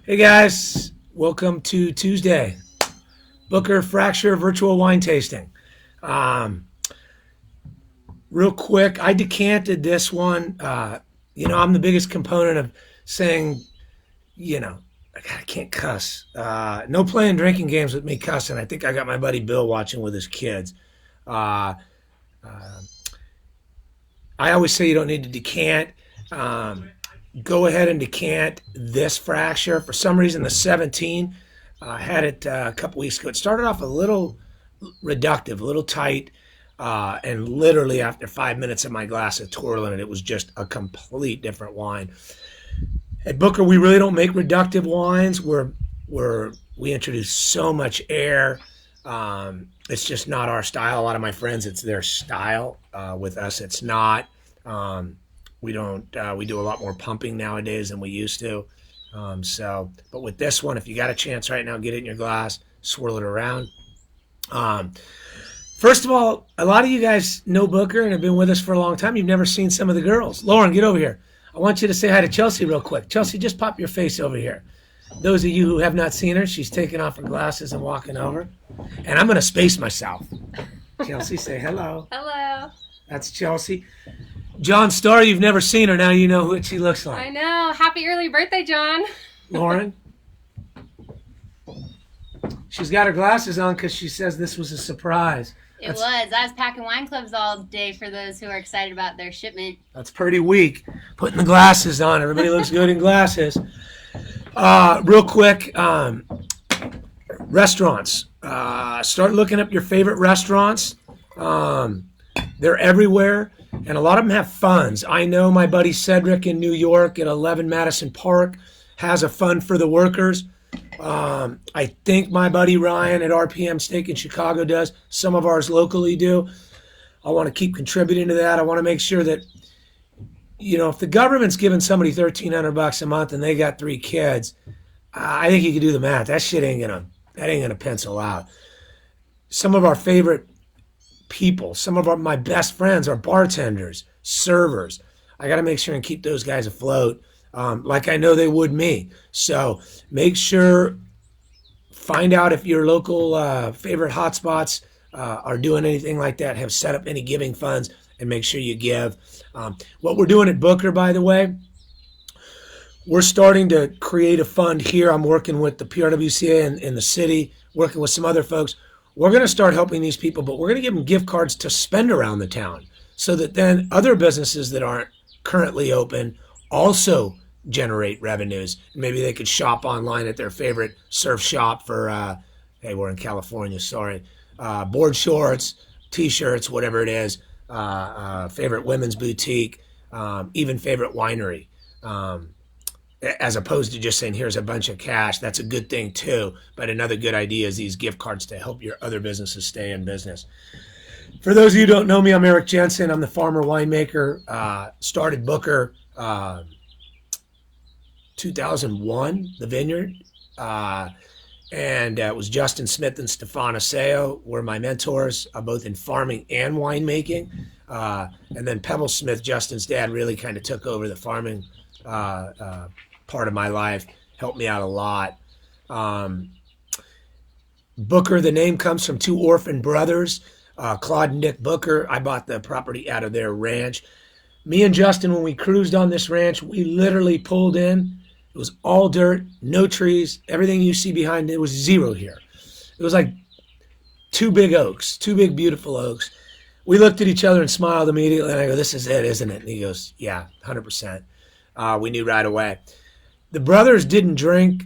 Hey guys, welcome to Tuesday, Booker Fracture Virtual Wine Tasting. Um, Real quick, I decanted this one. I'm the biggest component of saying, you know, I can't cuss. No playing drinking games with me cussing. I think I got my buddy Bill watching with his kids. Uh, I always say you don't need to decant. Um, Go ahead and decant this fracture. For some reason, the 17 had it a couple weeks ago. It started off a little reductive, a little tight, and literally after 5 minutes of my glass of twirling it was just a complete different wine. At Booker, we really don't make reductive wines. We introduce so much air. It's just not our style. A lot of my friends, it's their style. With us, it's not. We don't. We do a lot more pumping nowadays than we used to. But with this one, if you got a chance right now, get it in your glass, swirl it around. Um, First of all, a lot of you guys know Booker and have been with us for a long time. You've never seen some of the girls. Lauren, get over here. I want you to say hi to Chelsea real quick. Chelsea, just pop your face over here. Those of you who have not seen her, she's taking off her glasses and walking over. And I'm going to space myself. Chelsea, say hello. Hello. That's Chelsea. John Starr, you've never seen her. Now you know what she looks I like. know. Happy early birthday, John. Lauren, she's got her glasses on because she says this was a surprise. It was. I was packing wine clubs all day for those who are excited about their shipment. That's pretty weak. Putting the glasses on. Everybody looks good in glasses. Real quick, restaurants. Start looking up your favorite restaurants. They're everywhere, and a lot of them have funds. I know my buddy Cedric in New York at 11 Madison Park has a fund for the workers. I think my buddy Ryan at RPM Steak in Chicago does. Some of ours locally do. I want to keep contributing to that. I want to make sure that, if the government's giving somebody $1,300 a month and they got 3 kids, I think you can do the math. That shit ain't gonna pencil out. Some of our favorite people, my best friends are bartenders, servers. I got to make sure and keep those guys afloat, like I know they would me. So make sure, find out if your local favorite hotspots are doing anything like that, have set up any giving funds, and make sure you give. What we're doing at Booker, by the way, we're starting to create a fund here. I'm working with the PRWCA in the city, working with some other folks. We're going to start helping these people, but we're going to give them gift cards to spend around the town so that then other businesses that aren't currently open also generate revenues. Maybe they could shop online at their favorite surf shop for, hey, we're in California, sorry, board shorts, T-shirts, whatever it is, favorite women's boutique, even favorite winery. As opposed to just saying, here's a bunch of cash. That's a good thing too. But another good idea is these gift cards to help your other businesses stay in business. For those of you who don't know me, I'm Eric Jensen. I'm the farmer winemaker. Started Booker 2001, the vineyard. And it was Justin Smith and Stefan Aseo were my mentors, both in farming and winemaking. And then Pebble Smith, Justin's dad, really kind of took over the farming part of my life, helped me out a lot. Booker, the name comes from 2 orphan brothers, Claude and Nick Booker. I bought the property out of their ranch. Me and Justin, when we cruised on this ranch, we literally pulled in. It was all dirt, no trees. Everything you see behind it was zero here. It was like 2 big oaks, 2 big, beautiful oaks. We looked at each other and smiled immediately, and I go, this is it, isn't it? And he goes, yeah, 100%. We knew right away. The brothers didn't drink,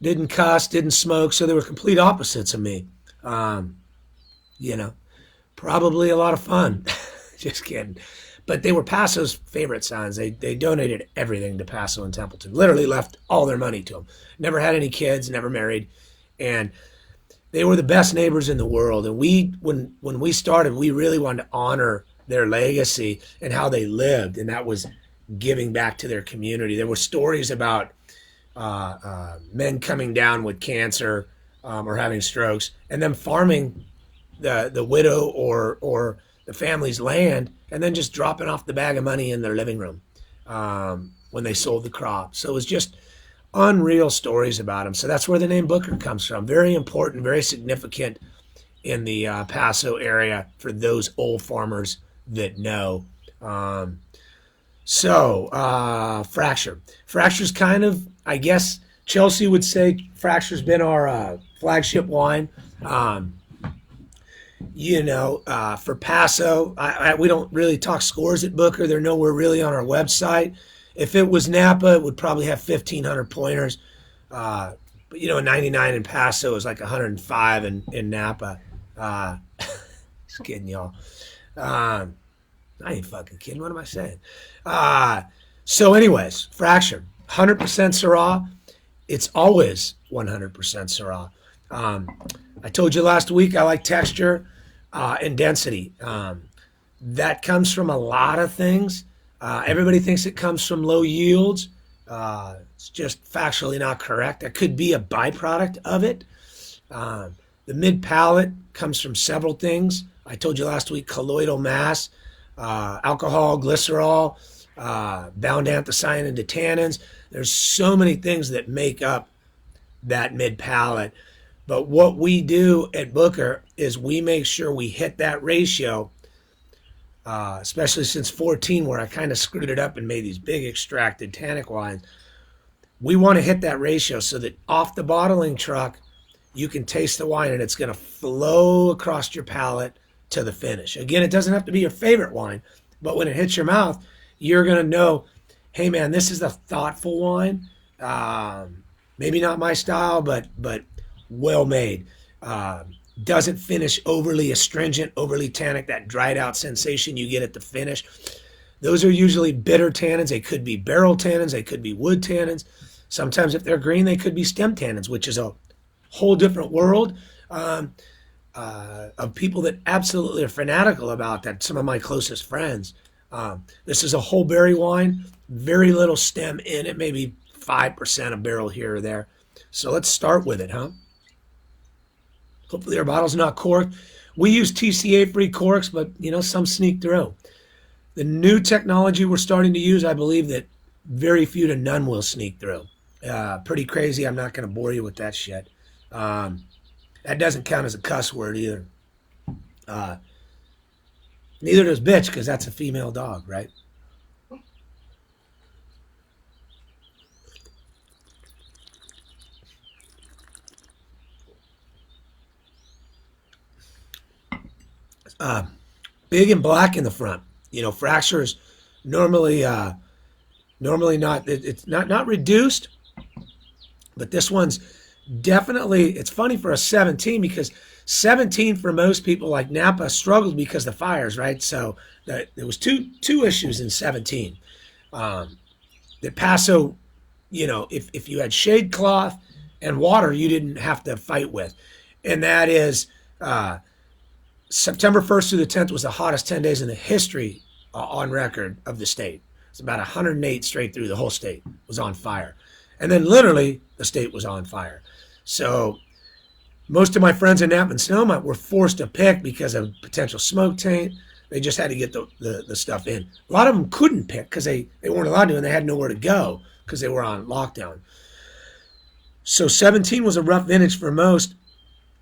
didn't cuss, didn't smoke, so they were complete opposites of me. Probably a lot of fun. Just kidding. But they were Passo's favorite sons. They donated everything to Paso and Templeton. Literally left all their money to them. Never had any kids, never married. And they were the best neighbors in the world. And when we started, we really wanted to honor their legacy and how they lived. And that was giving back to their community. There were stories about men coming down with cancer or having strokes, and then farming the widow or the family's land, and then just dropping off the bag of money in their living room when they sold the crop. So it was just unreal stories about them. So that's where the name Booker comes from. Very important, very significant in the Paso area for those old farmers that know. Fracture. Fracture's kind of, I guess, Chelsea would say Fracture's been our flagship wine. For Paso, we don't really talk scores at Booker. They're nowhere really on our website. If it was Napa, it would probably have 1,500 pointers. But 99 in Paso is like 105 in Napa. Just kidding, y'all. I ain't fucking kidding. What am I saying? Anyways, Fracture, 100% Syrah. It's always 100% Syrah. I told you last week I like texture and density. That comes from a lot of things. Everybody thinks it comes from low yields. It's just factually not correct. That could be a byproduct of it. The mid palate comes from several things. I told you last week, colloidal mass, alcohol, glycerol, bound anthocyanin to tannins. There's so many things that make up that mid palate. But what we do at Booker is we make sure we hit that ratio, especially since 14, where I kind of screwed it up and made these big extracted tannic wines. We want to hit that ratio so that off the bottling truck, you can taste the wine and it's going to flow across your palate to the finish. Again, it doesn't have to be your favorite wine, but when it hits your mouth, you're going to know, hey man, this is a thoughtful wine. Maybe not my style, but well made. Doesn't finish overly astringent, overly tannic, that dried out sensation you get at the finish. Those are usually bitter tannins. They could be barrel tannins. They could be wood tannins. Sometimes if they're green, they could be stem tannins, which is a whole different world of people that absolutely are fanatical about that. Some of my closest friends. This is a whole berry wine, very little stem in it, maybe 5% a barrel here or there. So let's start with it, huh? Hopefully our bottle's not corked. We use TCA-free corks, but some sneak through. The new technology we're starting to use, I believe that very few to none will sneak through. Pretty crazy. I'm not going to bore you with that shit. That doesn't count as a cuss word either. Neither does bitch, because that's a female dog, right? Big and black in the front. Fracture is normally not. It's not reduced, but this one's definitely. It's funny for a 17 because 17 for most people like Napa struggled because of the fires, right? So there was two issues in 17. That Paso, if you had shade cloth and water, you didn't have to fight with, and that is. September 1st through the 10th was the hottest 10 days in the history on record of the state. It's about 108 straight through. The whole state was on fire. And then literally the state was on fire. So most of my friends in Napa and Sonoma were forced to pick because of potential smoke taint. They just had to get the stuff in. A lot of them couldn't pick because they weren't allowed to and they had nowhere to go because they were on lockdown. So 17 was a rough vintage for most.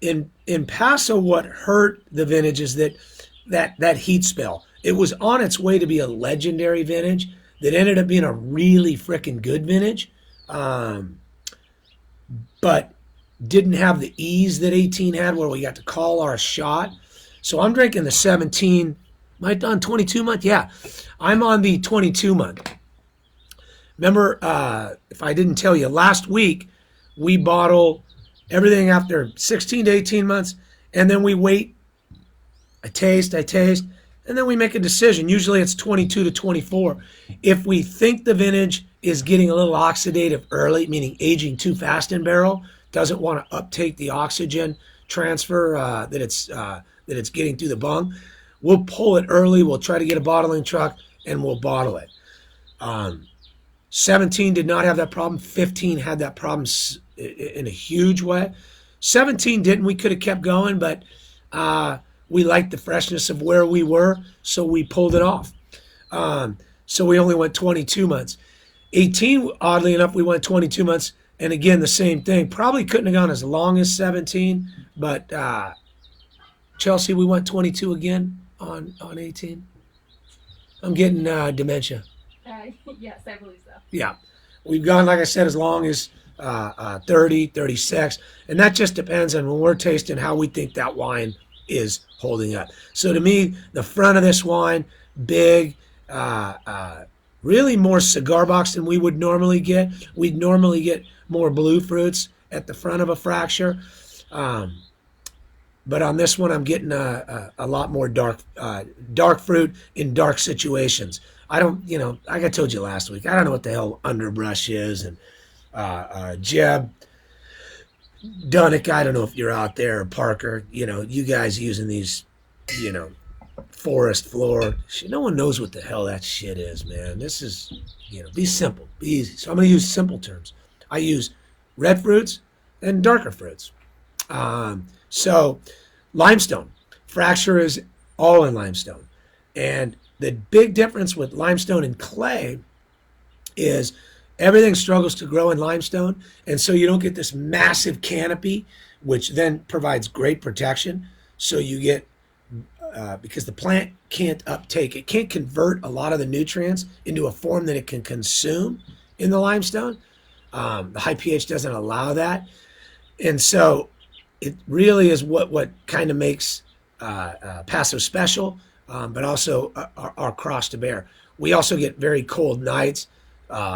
In Paso, what hurt the vintage is that heat spell. It was on its way to be a legendary vintage that ended up being a really freaking good vintage, but didn't have the ease that 18 had where we got to call our shot. So I'm drinking the 17. Am I on 22 month? Yeah, I'm on the 22 month. Remember, if I didn't tell you, last week we bottle everything after 16 to 18 months, and then we wait. I taste, and then we make a decision. Usually it's 22 to 24. If we think the vintage is getting a little oxidative early, meaning aging too fast in barrel, doesn't want to uptake the oxygen transfer that it's getting through the bung, we'll pull it early. We'll try to get a bottling truck, and we'll bottle it. 17 did not have that problem. 15 had that problem in a huge way. 17 didn't. We could have kept going, but we liked the freshness of where we were, so we pulled it off. So we only went 22 months. 18, oddly enough, we went 22 months. And again, the same thing. Probably couldn't have gone as long as 17, but Chelsea, we went 22 again on 18. I'm getting dementia. Yes, I believe so. Yeah. We've gone, like I said, as long as 30, 36. And that just depends on when we're tasting how we think that wine is holding up. So to me, the front of this wine, big, really more cigar box than we would normally get. We'd normally get more blue fruits at the front of a fracture. But on this one, I'm getting a lot more dark fruit in dark situations. I don't, like I told you last week, I don't know what the hell underbrush is. And Jeb Dunnick, I don't know if you're out there, or Parker, you guys using these, forest floor. Shit, no one knows what the hell that shit is, man. This is, be simple, be easy. So I'm going to use simple terms. I use red fruits and darker fruits. So limestone, fracture is all in limestone. And the big difference with limestone and clay is everything struggles to grow in limestone. And so you don't get this massive canopy, which then provides great protection. So you get, because the plant can't uptake, it can't convert a lot of the nutrients into a form that it can consume in the limestone. The high pH doesn't allow that. And so it really is what kind of makes Paso special, but also our cross to bear. We also get very cold nights,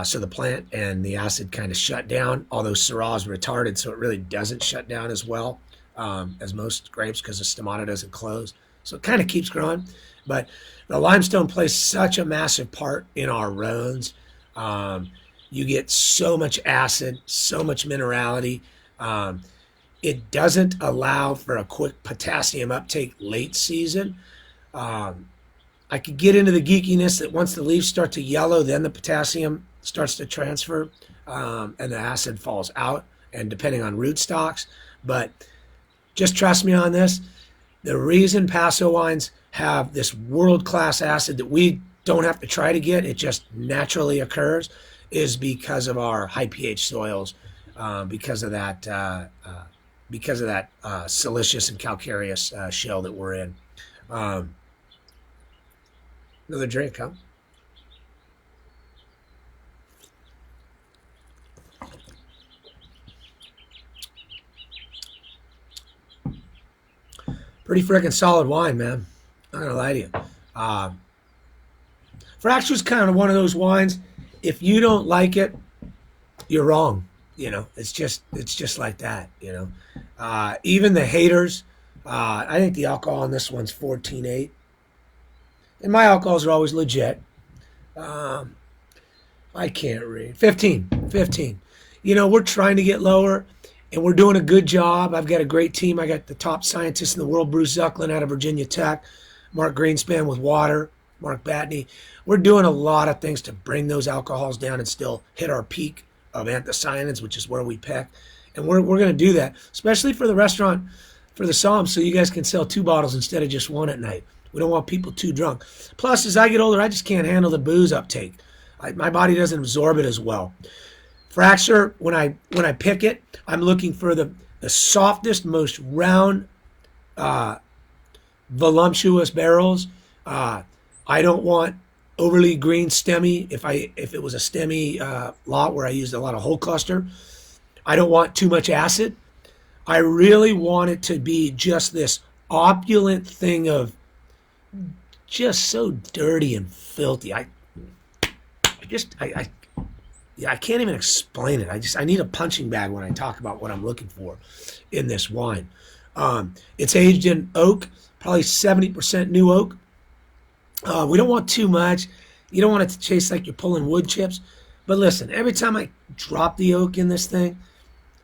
so the plant and the acid kind of shut down, although Syrah is retarded, so it really doesn't shut down as well as most grapes because the stomata doesn't close. So it kind of keeps growing. But the limestone plays such a massive part in our Rhones. You get so much acid, so much minerality. It doesn't allow for a quick potassium uptake late season. I could get into the geekiness that once the leaves start to yellow, then the potassium starts to transfer and the acid falls out, and depending on rootstocks. But just trust me on this. The reason Paso wines have this world-class acid that we don't have to try to get, it just naturally occurs, is because of our high pH soils, because of that silicious and calcareous shell that we're in. Another drink, huh? Pretty freaking solid wine, man. I'm not gonna lie to you. Fracture's kind of one of those wines. If you don't like it, you're wrong. It's just like that. Even the haters. I think the alcohol on this one's 14.8. And my alcohols are always legit. I can't read. 15. We're trying to get lower, and we're doing a good job. I've got a great team. I got the top scientist in the world, Bruce Zucklin out of Virginia Tech, Mark Greenspan with water, Mark Batney. We're doing a lot of things to bring those alcohols down and still hit our peak of anthocyanins, which is where we peak. And we're going to do that, especially for the restaurant, for the Psalms, so you guys can sell 2 bottles instead of just 1 at night. We don't want people too drunk. Plus, as I get older, I just can't handle the booze uptake. My body doesn't absorb it as well. Fracture, when I pick it, I'm looking for the softest, most round, voluptuous barrels. I don't want overly green stemmy. If it was a stemmy lot where I used a lot of whole cluster, I don't want too much acid. I really want it to be just this opulent thing of just so dirty and filthy. I can't even explain it. I need a punching bag when I talk about what I'm looking for in this wine. It's aged in oak, probably 70% new oak. We don't want too much. You don't want it to taste like you're pulling wood chips. But listen, every time I drop the oak in this thing,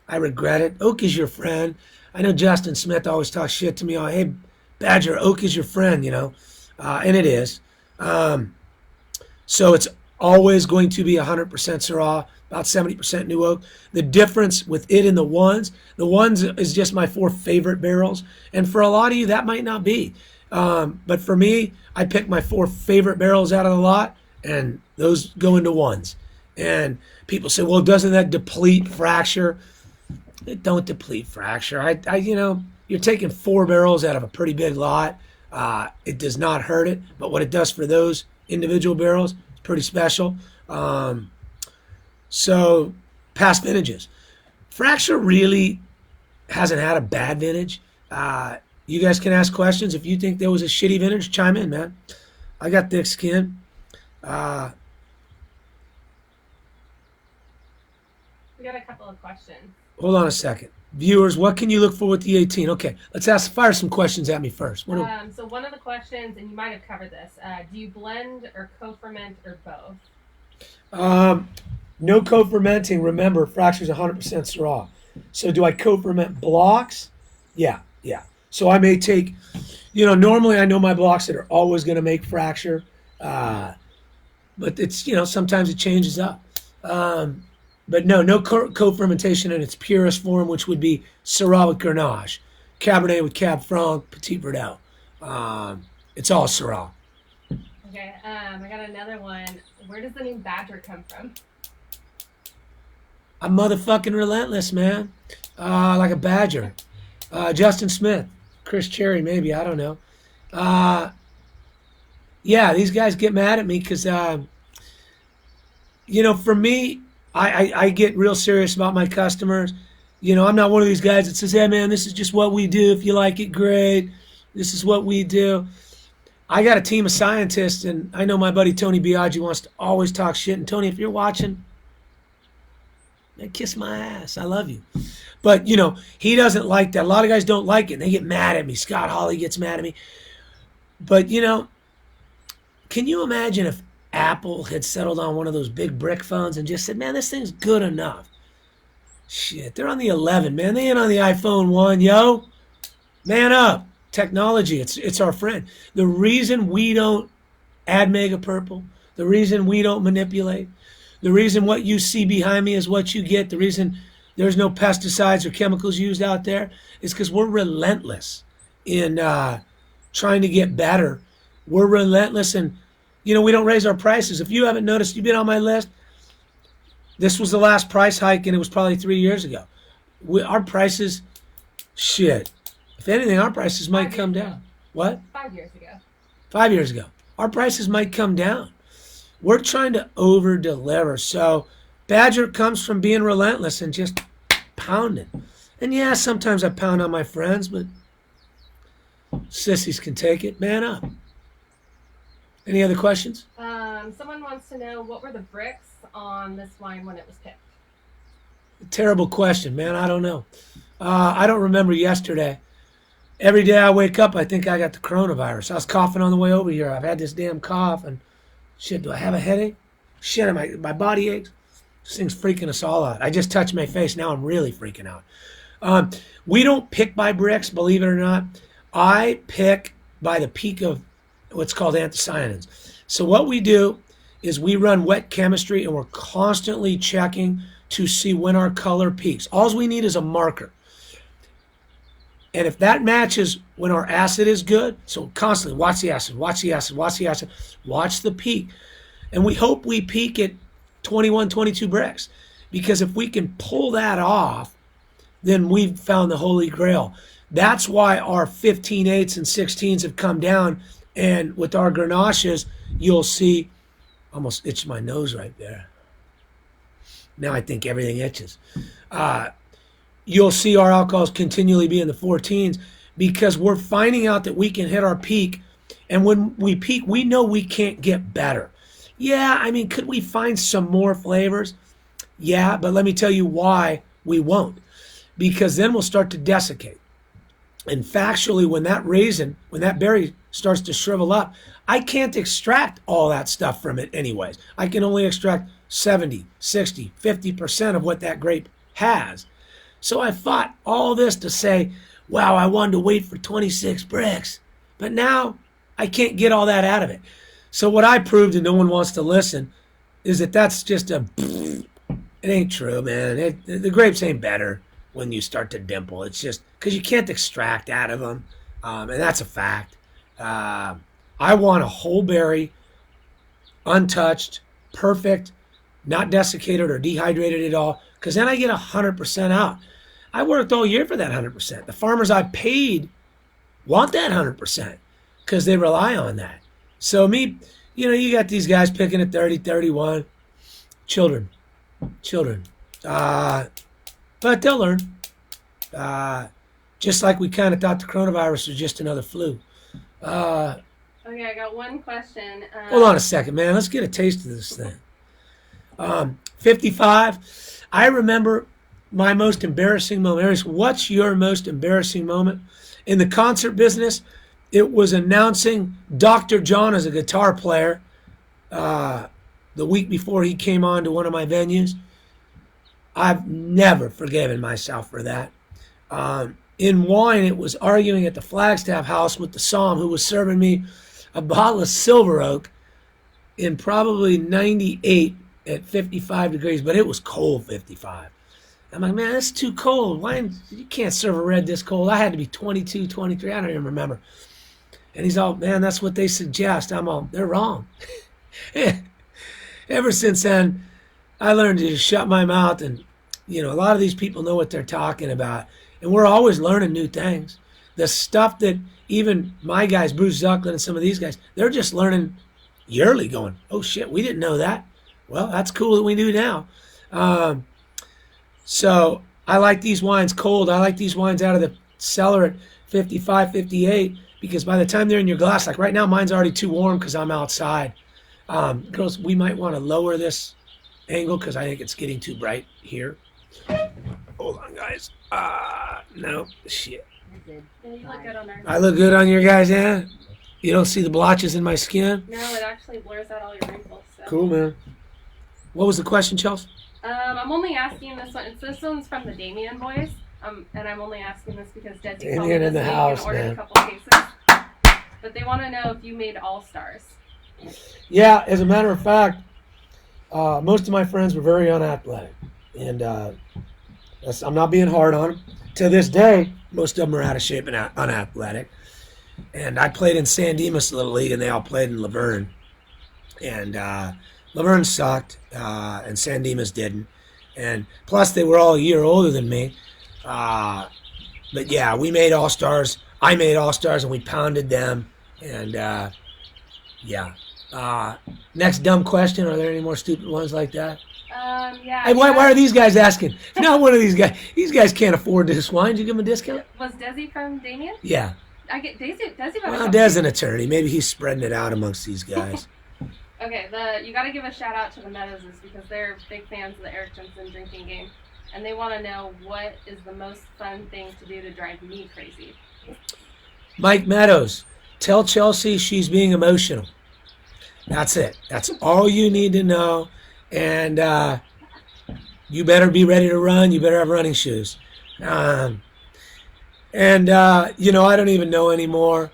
I regret it. Oak is your friend. I know Justin Smith always talks shit to me. Oh, hey, Badger, oak is your friend, and it is. So it's always going to be 100% Syrah, about 70% new oak. The difference with it and the ones is just my 4 favorite barrels. And for a lot of you, that might not be. But for me, I pick my 4 favorite barrels out of the lot, and those go into ones. And people say, well, doesn't that deplete fracture? It don't deplete fracture. You're taking 4 barrels out of a pretty big lot. It does not hurt it, but what it does for those individual barrels is pretty special. So past vintages. Fracture really hasn't had a bad vintage. You guys can ask questions. If you think there was a shitty vintage, chime in, man. I got thick skin. We got a couple of questions. Hold on a second. Viewers, what can you look for with the 18? Okay, fire some questions at me first. So one of the questions, and you might have covered this, do you blend or co-ferment or both? No co-fermenting. Remember, fracture is 100% Syrah. So do I co-ferment blocks? Yeah. So I may take, normally I know my blocks that are always going to make fracture, but it's, sometimes it changes up. But no co-fermentation in its purest form, which would be Syrah with Grenache, Cabernet with Cab Franc, Petit Verdot. It's all Syrah. Okay, I got another one. Where does the name Badger come from? I'm motherfucking relentless, man. Like a badger. Justin Smith, Chris Cherry, maybe, I don't know. Yeah, these guys get mad at me because, for me, I get real serious about my customers. I'm not one of these guys that says, hey, man, this is just what we do. If you like it, great. This is what we do. I got a team of scientists, and I know my buddy Tony Biaggi wants to always talk shit. And Tony, if you're watching, man, kiss my ass. I love you. But, he doesn't like that. A lot of guys don't like it, and they get mad at me. Scott Hawley gets mad at me. But, can you imagine if Apple had settled on one of those big brick phones and just said, man, this thing's good enough? Shit, they're on the 11, man. They ain't on the iPhone 1, yo. Man up. Technology, it's our friend. The reason we don't add mega purple, the reason we don't manipulate, the reason what you see behind me is what you get, the reason there's no pesticides or chemicals used out there is because we're relentless in trying to get better. We're relentless in, we don't raise our prices. If you haven't noticed, you've been on my list. This was the last price hike, and it was probably 3 years ago. Our prices, shit. If anything, our prices might come down. What? 5 years ago. 5 years ago. Our prices might come down. We're trying to over-deliver. So Badger comes from being relentless and just pounding. And yeah, sometimes I pound on my friends, but sissies can take it. Man up. Any other questions? Someone wants to know, what were the bricks on this wine when it was picked? Terrible question, man. I don't know. I don't remember yesterday. Every day I wake up, I think I got the coronavirus. I was coughing on the way over here. I've had this damn cough, and shit, do I have a headache? Shit, my body aches. This thing's freaking us all out. I just touched my face. Now I'm really freaking out. We don't pick by bricks, believe it or not. I pick by the peak of what's called anthocyanins. So what we do is we run wet chemistry, and we're constantly checking to see when our color peaks. All we need is a marker. And if that matches when our acid is good, so constantly watch the acid, watch the acid, watch the acid, watch the peak. And we hope we peak at 21, 22 bricks. Because if we can pull that off, then we've found the holy grail. That's why our 15/8s and 16s have come down. And with our Grenaches, you'll see, almost itched my nose right there. Now I think everything itches. You'll see our alcohols continually be in the 14s because we're finding out that we can hit our peak. And when we peak, we know we can't get better. Yeah, I mean, could we find some more flavors? Yeah, but let me tell you why we won't. Because then we'll start to desiccate. And factually, when that berry starts to shrivel up, I can't extract all that stuff from it anyways. I can only extract 70, 60, 50% of what that grape has. So I fought all this to say, wow, I wanted to wait for 26 bricks. But now I can't get all that out of it. So what I proved, and no one wants to listen, is that that's just it ain't true, man. The grapes ain't better when you start to dimple. It's just because you can't extract out of them. And that's a fact. I want a whole berry, untouched, perfect, not desiccated or dehydrated at all, because then I get 100% out. I worked all year for that 100%. The farmers I paid want that 100% because they rely on that. So me, you got these guys picking at 30, 31, children. But they'll learn. Just like we kind of thought the coronavirus was just another flu. Okay, I got one question. Hold on a second, man. Let's get a taste of this thing. 55. I remember my most embarrassing moment. Aries, what's your most embarrassing moment? In the concert business, it was announcing Dr. John as a guitar player the week before he came on to one of my venues. I've never forgiven myself for that. In wine, it was arguing at the Flagstaff house with the Somm, who was serving me a bottle of Silver Oak in probably 98 at 55 degrees, but it was cold 55. I'm like, man, that's too cold. Wine, you can't serve a red this cold. I had to be 22, 23. I don't even remember. And he's all, man, that's what they suggest. I'm all, they're wrong. Ever since then, I learned to just shut my mouth. And, a lot of these people know what they're talking about. And we're always learning new things. The stuff that even my guys, Bruce Zucklin and some of these guys, they're just learning yearly going, oh, shit, we didn't know that. Well, that's cool that we do now. So I like these wines cold. I like these wines out of the cellar at 55, 58, because by the time they're in your glass, like right now, mine's already too warm because I'm outside. Girls, we might want to lower this angle because I think it's getting too bright here. Hold on, guys. No, shit. Yeah, you look good on there. I look good on your guys' end? You don't see the blotches in my skin? No, it actually blurs out all your wrinkles. So. Cool, man. What was the question, Chelsea? I'm only asking this one. This one's from the Damien boys. And I'm only asking this because Desi Damien called me in this the week house, and ordered man. a couple cases. But they want to know if you made All-Stars. Yeah, as a matter of fact, most of my friends were very unathletic. And I'm not being hard on them. To this day, most of them are out of shape and unathletic. And I played in San Dimas Little League, and they all played in Laverne. And Laverne sucked, and San Dimas didn't. And plus, they were all a year older than me. But yeah, we made All-Stars. I made All-Stars, and we pounded them. And yeah. Next dumb question. Are there any more stupid ones like that? Yeah. Hey, why are these guys asking? Not one of these guys. These guys can't afford this wine. Did you give them a discount? Was Desi from Damien? Yeah. I get Desi. Well, Des an attorney. Maybe he's spreading it out amongst these guys. Okay, you got to give a shout out to the Meadowses because they're big fans of the Eric Johnson drinking game, and they want to know what is the most fun thing to do to drive me crazy. Mike Meadows, tell Chelsea she's being emotional. That's it. That's all you need to know. And you better be ready to run. You better have running shoes. I don't even know anymore.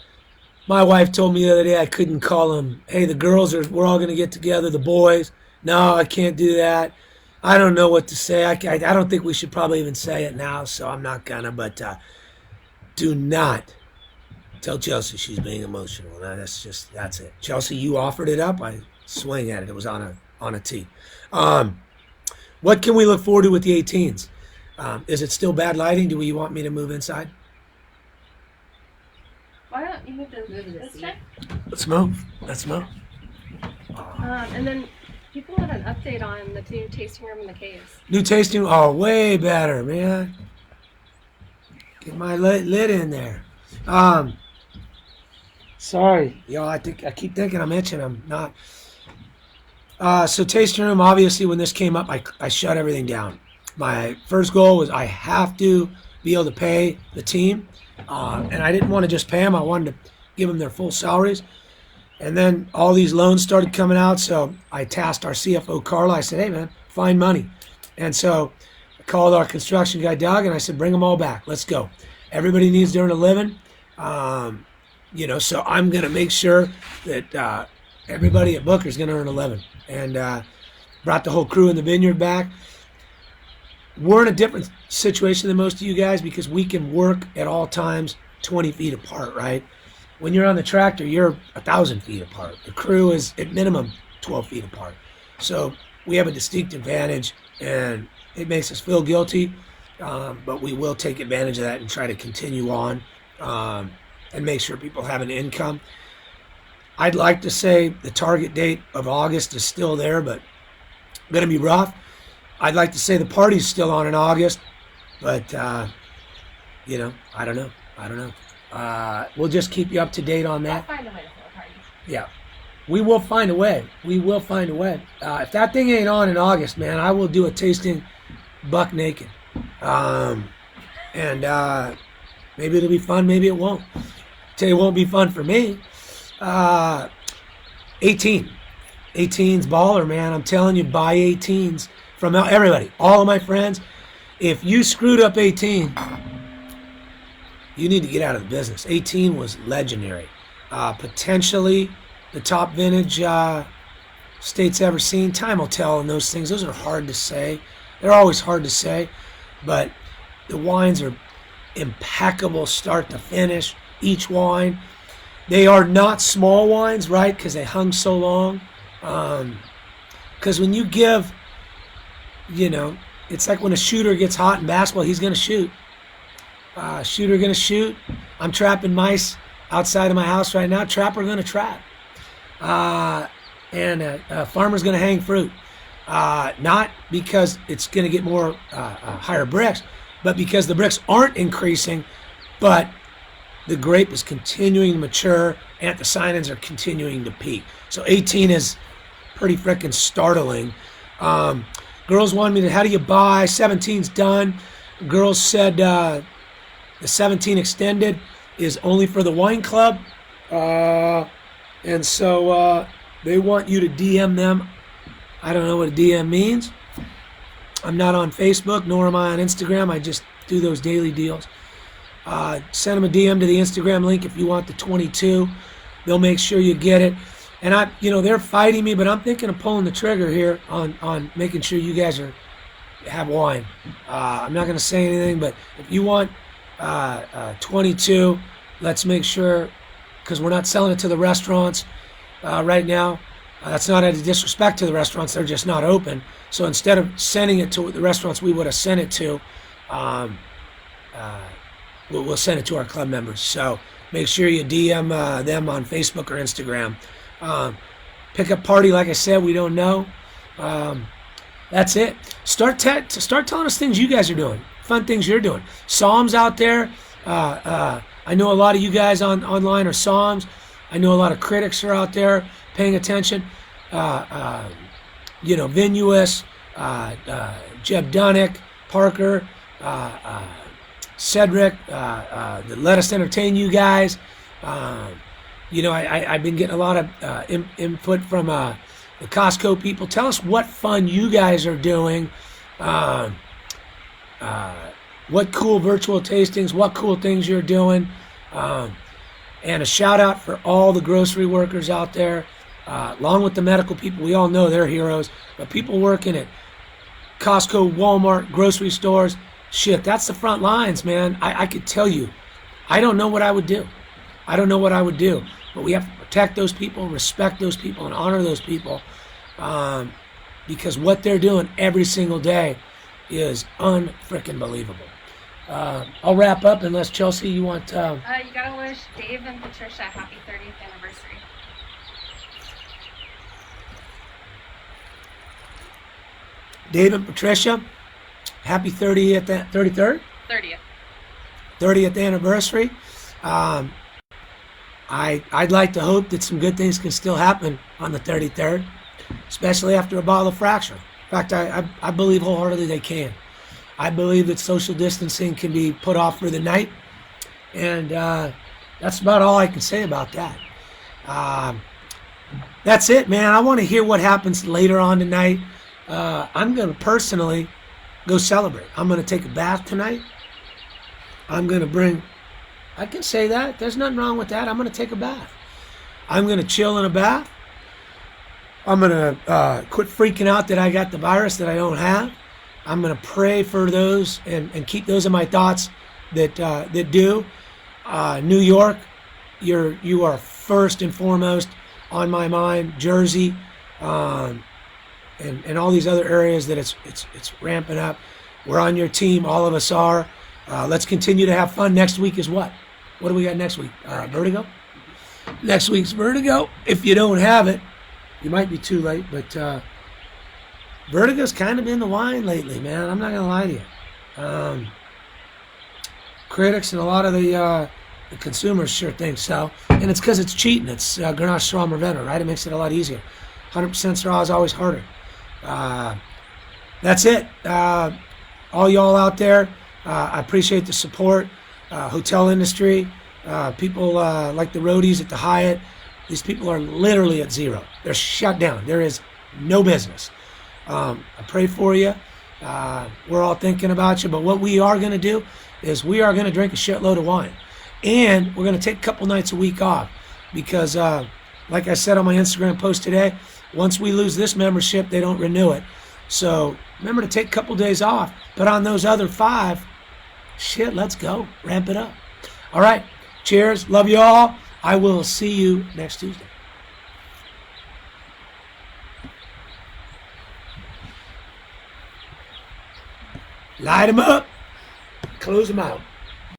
My wife told me the other day I couldn't call them, hey, the girls we're all going to get together, the boys. No, I can't do that. I don't know what to say. I don't think we should probably even say it now, so I'm not going to. But do not tell Chelsea she's being emotional. No, that's it. Chelsea, you offered it up. I swing at it. It was on a tee. What can we look forward to with the 18s? Is it still bad lighting? Do you want me to move inside? Why don't you move to this check? Let's move. And then people want an update on the new tasting room in the caves. New tasting. Oh, way better, man. Get my lid in there. Sorry, I keep thinking I'm itching. I'm not. So tasting room, obviously, when this came up, I shut everything down. My first goal was I have to be able to pay the team. And I didn't want to just pay them. I wanted to give them their full salaries. And then all these loans started coming out. So I tasked our CFO, Carla. I said, hey, man, find money. And so I called our construction guy, Doug, and I said, bring them all back. Let's go. Everybody needs to earn a living. So I'm going to make sure that everybody at Booker is going to earn a living. And brought the whole crew in the vineyard back. We're in a different situation than most of you guys because we can work at all times 20 feet apart, right? When you're on the tractor, you're 1,000 feet apart. The crew is at minimum 12 feet apart. So we have a distinct advantage, and it makes us feel guilty, but we will take advantage of that and try to continue on and make sure people have an income. I'd like to say the target date of August is still there, but going to be rough. I'd like to say the party's still on in August, but, you know, I don't know. We'll just keep you up to date on that. I'll find a way to throw a party. Yeah. We will find a way. If that thing ain't on in August, man, I will do a tasting buck naked. And maybe it'll be fun, maybe it won't. Tell you it won't be fun for me. 18's baller, man. I'm telling you, buy 18s from everybody, all of my friends. If you screwed up 18, you need to get out of the business. 18 was legendary. Potentially the top vintage state's ever seen. Time will tell on those things. Those are hard to say. They're always hard to say, but the wines are impeccable start to finish. Each wine. They are not small wines, right? Because they hung so long. Because when you give, you know, it's like when a shooter gets hot in basketball, he's going to shoot. Shooter going to shoot. I'm trapping mice outside of my house right now. Trapper going to trap. And a farmer's going to hang fruit. Not because it's going to get more higher bricks, but because the bricks aren't increasing, but the grape is continuing to mature, and the anthocyanins are continuing to peak. So 18 is pretty freaking startling. Girls wanted me to, how do you buy? 17's done. Girls said the 17 extended is only for the wine club. And so they want you to DM them. I don't know what a DM means. I'm not on Facebook, nor am I on Instagram. I just do those daily deals. Send them a DM to the Instagram link if you want the 22. They'll make sure you get it. And they're fighting me, but I'm thinking of pulling the trigger here on making sure you guys have wine. I'm not going to say anything, but if you want 22, let's make sure, because we're not selling it to the restaurants right now. That's not a disrespect to the restaurants. They're just not open. So instead of sending it to the restaurants we would have sent it to, we'll send it to our club members. So make sure you DM them on Facebook or Instagram. Pickup party, like I said, we don't know. That's it. Start telling us things you guys are doing, fun things you're doing. Psalms out there. I know a lot of you guys online are Psalms. I know a lot of critics are out there paying attention. Vinuous, Jeb Dunnick, Parker, Cedric, let us entertain you guys. I've been getting a lot of input from the Costco people. Tell us what fun you guys are doing. What cool virtual tastings, what cool things you're doing. And a shout out for all the grocery workers out there, along with the medical people. We all know they're heroes, but people working at Costco, Walmart, grocery stores, shit, that's the front lines, man. I could tell you, I don't know what I would do. But we have to protect those people, respect those people, and honor those people, because what they're doing every single day is unfreaking believable. I'll wrap up unless, Chelsea, you want... You gotta wish Dave and Patricia happy 30th anniversary. Dave and Patricia, happy 30th, 33rd? 30th. 30th anniversary. I'd like to hope that some good things can still happen on the 33rd, especially after a bottle of fracture. In fact, I believe wholeheartedly they can. I believe that social distancing can be put off for the night, and that's about all I can say about that. That's it, man. I want to hear what happens later on tonight. I'm going to personally go celebrate. I'm going to take a bath tonight. I'm going to bring... I can say that. There's nothing wrong with that. I'm going to take a bath. I'm going to chill in a bath. I'm going to quit freaking out that I got the virus that I don't have. I'm going to pray for those and keep those in my thoughts that do. New York, you are first and foremost on my mind. Jersey, and all these other areas that it's ramping up. We're on your team. All of us are. Let's continue to have fun. Next week is what? What do we got next week? Vertigo? Next week's Vertigo. If you don't have it, you might be too late, but Vertigo's kind of been the wine lately, man. I'm not going to lie to you. Critics and a lot of the consumers sure think so. And it's because it's cheating. It's Grenache Syrah Mourvèdre, right? It makes it a lot easier. 100% Syrah is always harder. That's it. All y'all out there, I appreciate the support. Hotel industry, people like the roadies at the Hyatt, these people are literally at zero. They're shut down. There is no business. I pray for you. We're all thinking about you. But what we are going to do is we are going to drink a shitload of wine. And we're going to take a couple nights a week off. Because, like I said on my Instagram post today, once we lose this membership, they don't renew it. So remember to take a couple days off. But on those other 5, shit, let's go. Ramp it up. All right. Cheers. Love you all. I will see you next Tuesday. Light them up. Close them out.